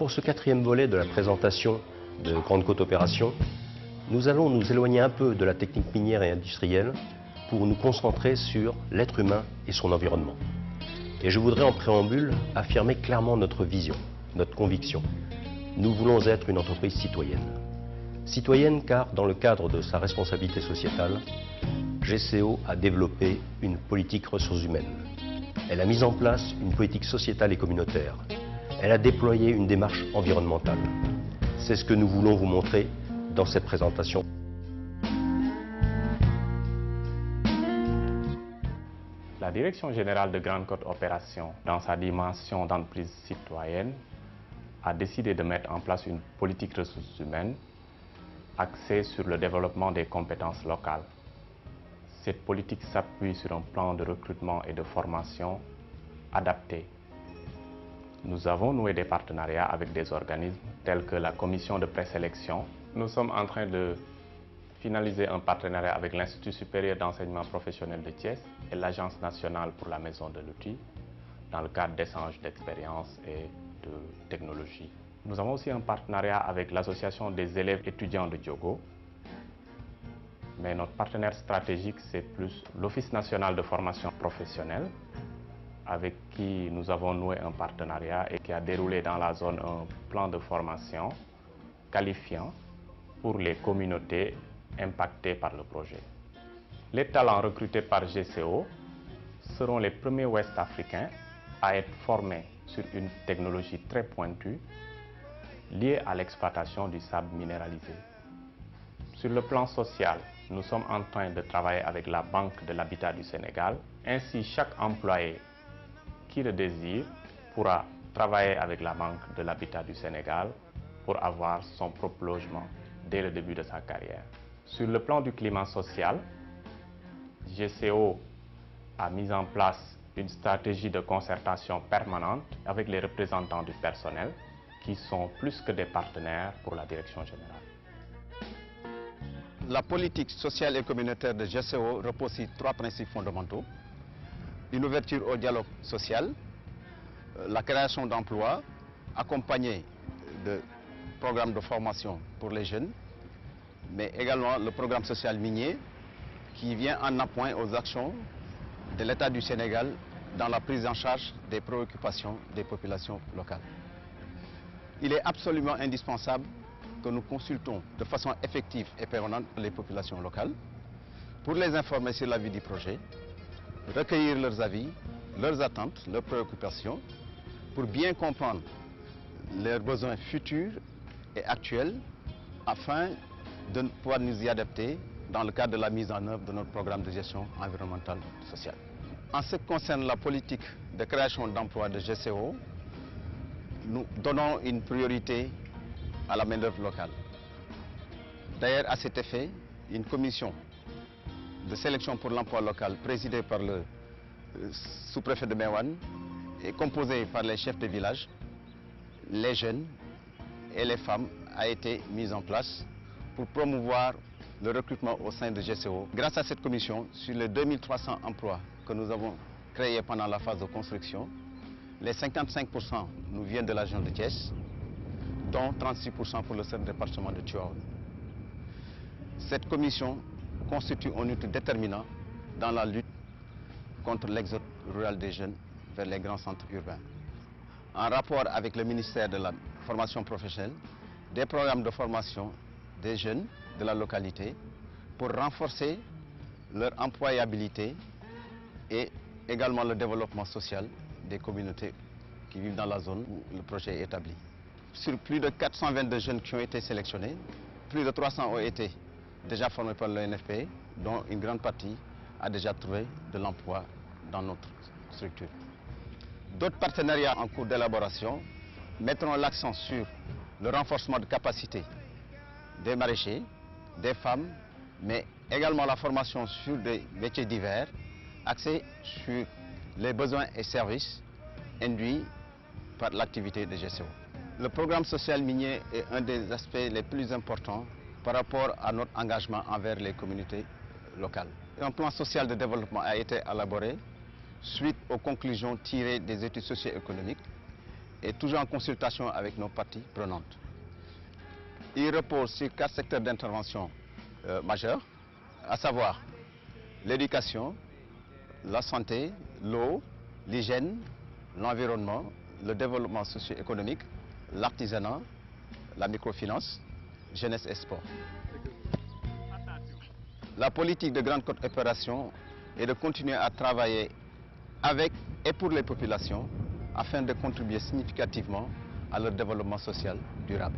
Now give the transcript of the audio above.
Pour ce quatrième volet de la présentation de Grande Côte Opération, nous allons nous éloigner un peu de la technique minière et industrielle pour nous concentrer sur l'être humain et son environnement. Et je voudrais en préambule affirmer clairement notre vision, notre conviction. Nous voulons être une entreprise citoyenne. Citoyenne car, dans le cadre de sa responsabilité sociétale, GCO a développé une politique ressources humaines. Elle a mis en place une politique sociétale et communautaire. Elle a déployé une démarche environnementale. C'est ce que nous voulons vous montrer dans cette présentation. La Direction générale de Grande Côte Opération, dans sa dimension d'entreprise citoyenne, a décidé de mettre en place une politique ressources humaines axée sur le développement des compétences locales. Cette politique s'appuie sur un plan de recrutement et de formation adapté. Nous avons noué des partenariats avec des organismes tels que la commission de présélection. Nous sommes en train de finaliser un partenariat avec l'Institut supérieur d'enseignement professionnel de Thiès et l'Agence nationale pour la maison de l'outil dans le cadre d'échanges d'expériences et de technologies. Nous avons aussi un partenariat avec l'association des élèves étudiants de Diogo. Mais notre partenaire stratégique, c'est plus l'Office national de formation professionnelle, avec qui nous avons noué un partenariat et qui a déroulé dans la zone un plan de formation qualifiant pour les communautés impactées par le projet. Les talents recrutés par GCO seront les premiers Ouest-Africains à être formés sur une technologie très pointue liée à l'exploitation du sable minéralisé. Sur le plan social, nous sommes en train de travailler avec la Banque de l'Habitat du Sénégal. Ainsi, chaque employé qui le désire pourra travailler avec la Banque de l'Habitat du Sénégal pour avoir son propre logement dès le début de sa carrière. Sur le plan du climat social, GCO a mis en place une stratégie de concertation permanente avec les représentants du personnel qui sont plus que des partenaires pour la direction générale. La politique sociale et communautaire de GCO repose sur trois principes fondamentaux. Une ouverture au dialogue social, la création d'emplois, accompagnée de programmes de formation pour les jeunes, mais également le programme social minier qui vient en appoint aux actions de l'État du Sénégal dans la prise en charge des préoccupations des populations locales. Il est absolument indispensable que nous consultons de façon effective et permanente les populations locales pour les informer sur la vie du projet, recueillir leurs avis, leurs attentes, leurs préoccupations, pour bien comprendre leurs besoins futurs et actuels afin de pouvoir nous y adapter dans le cadre de la mise en œuvre de notre programme de gestion environnementale et sociale. En ce qui concerne la politique de création d'emplois de GCO, nous donnons une priorité à la main-d'œuvre locale. D'ailleurs, à cet effet, une commission de sélection pour l'emploi local présidée par le sous-préfet de Meouane est composée par les chefs de village, les jeunes et les femmes a été mise en place pour promouvoir le recrutement au sein de GCO. Grâce à cette commission, sur les 2300 emplois que nous avons créés pendant la phase de construction, les 55% nous viennent de la région de Thiès, dont 36% pour le seul département de Tivaouane. Cette commission constitue un outil déterminant dans la lutte contre l'exode rural des jeunes vers les grands centres urbains. En rapport avec le ministère de la formation professionnelle, des programmes de formation des jeunes de la localité pour renforcer leur employabilité et également le développement social des communautés qui vivent dans la zone où le projet est établi. Sur plus de 422 jeunes qui ont été sélectionnés, plus de 300 ont été déjà formés par l'ONFP, dont une grande partie a déjà trouvé de l'emploi dans notre structure. D'autres partenariats en cours d'élaboration mettront l'accent sur le renforcement de capacités des maraîchers, des femmes, mais également la formation sur des métiers divers, axés sur les besoins et services induits par l'activité de GCO. Le programme social minier est un des aspects les plus importants par rapport à notre engagement envers les communautés locales. Un plan social de développement a été élaboré suite aux conclusions tirées des études socio-économiques et toujours en consultation avec nos parties prenantes. Il repose sur 4 secteurs d'intervention majeurs, à savoir l'éducation, la santé, l'eau, l'hygiène, l'environnement, le développement socio-économique, l'artisanat, la microfinance, jeunesse et sport. La politique de Grande Côte Opération est de continuer à travailler avec et pour les populations afin de contribuer significativement à leur développement social durable.